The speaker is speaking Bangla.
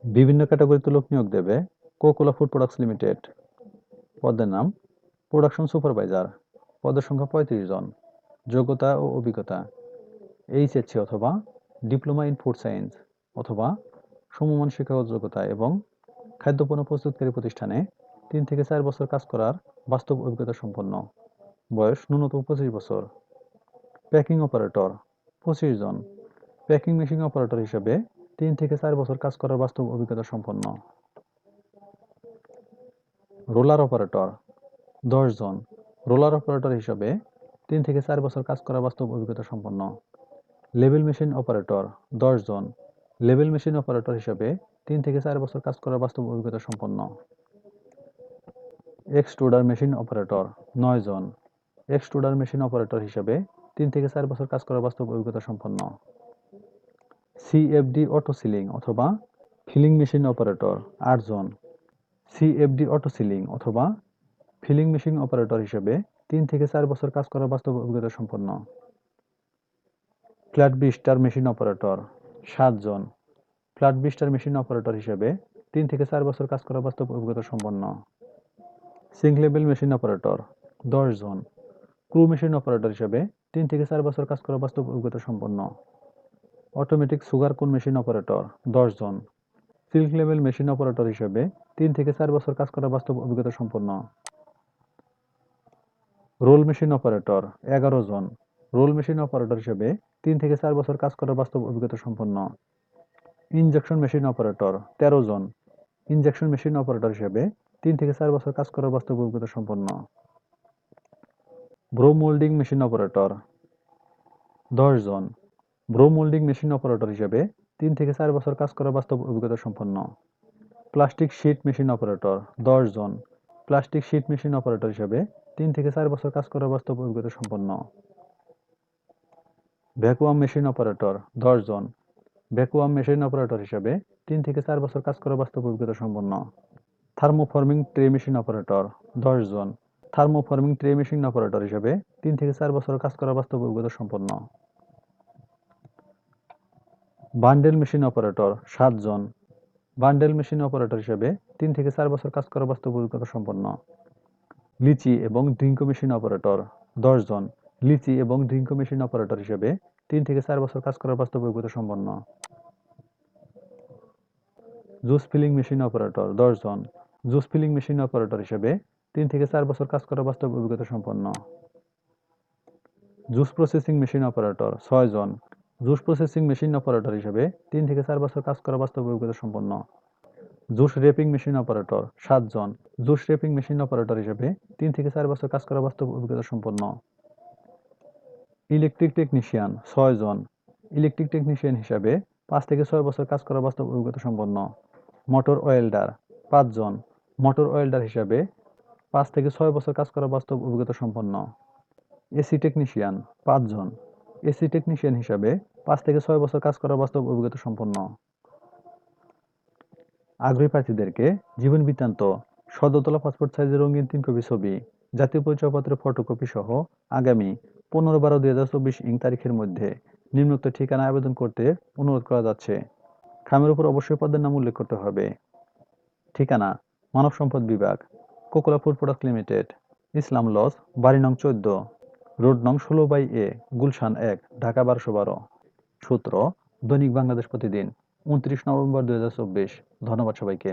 বিভিন্ন ক্যাটাগরিতে লোক নিয়োগ দেবে কোকা-কোলা ফুড প্রোডাক্টস লিমিটেড। পদের নাম প্রোডাকশন সুপারভাইজার। পদের সংখ্যা 35 জন। যোগ্যতা ও অভিজ্ঞতা এইচএসসি অথবা ডিপ্লোমা ইন ফুড সায়েন্স অথবা সমমান শিক্ষাগত যোগ্যতা এবং খাদ্যপণ্য প্রস্তুতকারী প্রতিষ্ঠানে 3 থেকে 4 বছর কাজ করার বাস্তব অভিজ্ঞতা সম্পন্ন। বয়স ন্যূনতম 25 বছর। প্যাকিং অপারেটর 25 জন। প্যাকিং মেশিন অপারেটর হিসেবে 3 থেকে 4 বছর কাজ করার বাস্তব অভিজ্ঞতা সম্পন্ন। রোলার অপারেটর 10 জন। রোলার অপারেটর হিসেবে 3 থেকে 4 বছর কাজ করার বাস্তব অভিজ্ঞতা সম্পন্ন। লেবেল মেশিন অপারেটর 10 জন। লেবেল মেশিন অপারেটর হিসেবে 3 থেকে 4 বছর কাজ করার বাস্তব অভিজ্ঞতা সম্পন্ন। এক্সট্রুডার মেশিন অপারেটর 9 জন। এক্সট্রুডার মেশিন অপারেটর হিসেবে 3 থেকে 4 বছর কাজ করার বাস্তব অভিজ্ঞতা সম্পন্ন। সিএফডি অটো সিলিং অথবা ফিলিং মেশিন অপারেটর 8 জন। সিএফডি অটো সিলিং অথবা ফিলিং মেশিন অপারেটর হিসেবে 3 থেকে 4 বছর কাজ করার বাস্তব অভিজ্ঞতা সম্পন্ন। ফ্ল্যাট বিস্টার মেশিন অপারেটর 7 জন। ফ্ল্যাট বিস্টার মেশিন অপারেটর হিসেবে 3 থেকে 4 বছর কাজ করার বাস্তব অভিজ্ঞতা সম্পন্ন। সিঙ্ক লেবেল মেশিন অপারেটর 10 জন। ক্রু মেশিন অপারেটর হিসেবে 3 থেকে 4 বছর কাজ করার বাস্তব অভিজ্ঞতা সম্পন্ন। অটোমেটিক সুগার কোন মেশিন অপারেটর 10 জন। সিল্ক লেবেল মেশিন অপারেটর হিসেবে 3 থেকে 4 বছর কাজ করার বাস্তব অভিজ্ঞতা সম্পন্ন। রোল মেশিন অপারেটর 11 জন। রোল মেশিন অপারেটর হিসেবে 3 থেকে 4 বছর কাজ করার বাস্তব অভিজ্ঞতা সম্পন্ন। ইনজেকশন মেশিন অপারেটর 13 জন। ইনজেকশন মেশিন অপারেটর হিসেবে 3 থেকে 4 বছর কাজ করার বাস্তব অভিজ্ঞতা সম্পন্ন। ব্রো মোল্ডিং মেশিন অপারেটর 10 জন। ব্রো মোল্ডিং মেশিন অপারেটর হিসেবে 3 থেকে 4 বছর কাজ করার বাস্তব অভিজ্ঞতা সম্পন্ন। প্লাস্টিক শিট মেশিন অপারেটর 10 জন। প্লাস্টিক শিট মেশিন অপারেটর হিসেবে 3 থেকে 4 বছর কাজ করার বাস্তব অভিজ্ঞতা সম্পন্ন। ভ্যাকুয়াম মেশিন অপারেটর 10 জন। ভ্যাকুয়াম মেশিন অপারেটর হিসেবে 3 থেকে 4 বছর কাজ করার বাস্তব অভিজ্ঞতা সম্পন্ন। থার্মোফর্মিং ট্রে মেশিন অপারেটর 10 জন। থার্মোফর্মিং ট্রে মেশিন অপারেটর হিসেবে 3 থেকে 4 বছর কাজ করার বাস্তব অভিজ্ঞতা সম্পন্ন। বান্ডেল মেশিন অপারেটর 7 জন। বান্ডেল মেশিন অপারেটর হিসেবে 3 থেকে 4 বছর কাজ করার বাস্তব অভিজ্ঞতা সম্পন্ন। লিচি এবং ড্রিঙ্কো মেশিন অপারেটর 10 জন। লিচি এবং ড্রিঙ্কো মেশিন অপারেটর হিসেবে 3 থেকে 4 বছর কাজ করার বাস্তব অভিজ্ঞতা সম্পন্ন। জুস ফিলিং মেশিন অপারেটর 10 জন। জুস ফিলিং মেশিন অপারেটর হিসেবে 3 থেকে 4 বছর কাজ করার বাস্তব অভিজ্ঞতা সম্পন্ন। জুস প্রসেসিং মেশিন অপারেটর 6 জন। জুস প্রসেসিং মেশিন অপারেটর হিসেবে 3 থেকে 4 বছর কাজ করার বাস্তব অভিজ্ঞতা সম্পন্ন। জুস রেপিং মেশিন অপারেটর 7 জন। জুস রেপিং মেশিন অপারেটর হিসেবে 3 থেকে 4 বছর কাজ করার বাস্তব অভিজ্ঞতা সম্পন্ন। ইলেকট্রিক টেকনিশিয়ান 6 জন। ইলেকট্রিক টেকনিশিয়ান হিসেবে 5 থেকে 6 বছর কাজ করার বাস্তব অভিজ্ঞতা সম্পন্ন। মোটর ওয়েল্ডার 5 জন। মোটর ওয়েল্ডার হিসেবে 5 থেকে 6 বছর কাজ করার বাস্তব অভিজ্ঞতা সম্পন্ন। এসি টেকনিশিয়ান 5 জন। এসি টেকনিশিয়ান হিসেবে 5 থেকে 6 বছর কাজ করার বাস্তব অভিজ্ঞতা সম্পন্ন। আগ্রহী প্রার্থীদেরকে জীবন বৃত্তান্ত, সদ্য তোলা পাসপোর্ট সাইজের রঙিন 3 কপি ছবি, জাতীয় পরিচয়পত্রের ফটোকপি সহ আগামী 15/12/2024 তারিখের মধ্যে নিম্নোক্ত ঠিকানায় আবেদন করতে অনুরোধ করা যাচ্ছে। খামের উপর অবশ্যই পদের নাম উল্লেখ করতে হবে। ঠিকানা: মানব সম্পদ বিভাগ, কোকা-কোলা ফুড প্রোডাক্ট লিমিটেড, ইসলাম লজ, বাড়ি নং 14, রোড নং 16/A, গুলশান 1, ঢাকা 1212। সূত্র: দৈনিক বাংলাদেশ প্রতিদিন, 29 নভেম্বর 2024। ধন্যবাদ সবাইকে।